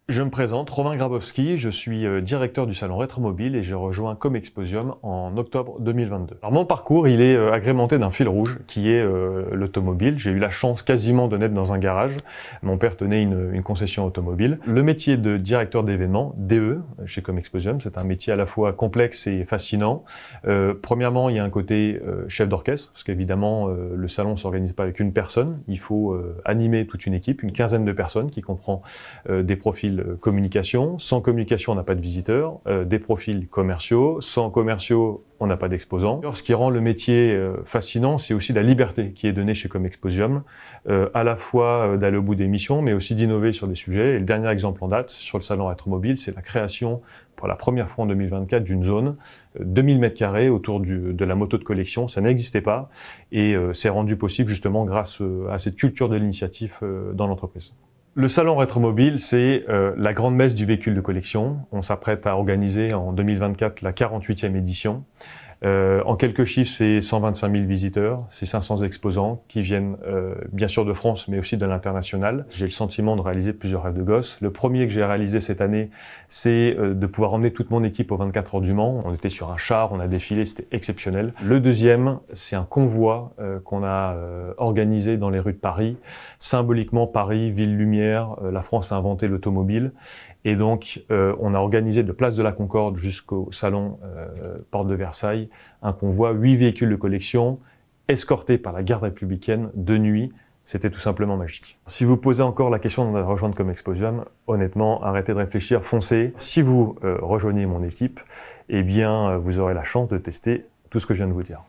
Je me présente, Romain Grabowski, je suis directeur du salon Rétromobile et j'ai rejoint Comexposium en octobre 2022. Alors mon parcours, il est agrémenté d'un fil rouge qui est l'automobile. J'ai eu la chance quasiment de naître dans un garage. Mon père tenait une concession automobile. Le métier de directeur d'événements, DE, chez Comexposium, c'est un métier à la fois complexe et fascinant. Premièrement, il y a un côté chef d'orchestre, parce qu'évidemment, le salon ne s'organise pas avec une personne. Il faut animer toute une équipe, une quinzaine de personnes qui comprend des profils communication. Sans communication, on n'a pas de visiteurs. Des profils commerciaux. Sans commerciaux, on n'a pas d'exposants. Ce qui rend le métier fascinant, c'est aussi la liberté qui est donnée chez Comexposium, à la fois d'aller au bout des missions, mais aussi d'innover sur des sujets. Et le dernier exemple en date sur le salon Rétromobile, c'est la création, pour la première fois en 2024, d'une zone 2000 m² autour de la moto de collection. Ça n'existait pas et c'est rendu possible justement grâce à cette culture de l'initiative dans l'entreprise. Le salon Rétromobile, c'est la grande messe du véhicule de collection. On s'apprête à organiser en 2024 la 48e édition. En quelques chiffres, c'est 125 000 visiteurs, c'est 500 exposants qui viennent bien sûr de France, mais aussi de l'international. J'ai le sentiment de réaliser plusieurs rêves de gosse. Le premier que j'ai réalisé cette année, c'est de pouvoir emmener toute mon équipe aux 24 heures du Mans. On était sur un char, on a défilé, c'était exceptionnel. Le deuxième, c'est un convoi qu'on a organisé dans les rues de Paris. Symboliquement, Paris, ville lumière, la France a inventé l'automobile. Et donc, on a organisé de Place de la Concorde jusqu'au salon Porte de Versailles un convoi, 8 véhicules de collection, escortés par la garde républicaine de nuit. C'était tout simplement magique. Si vous posez encore la question de rejoindre Comexposium, honnêtement, arrêtez de réfléchir, foncez. Si vous rejoignez mon équipe, eh bien, vous aurez la chance de tester tout ce que je viens de vous dire.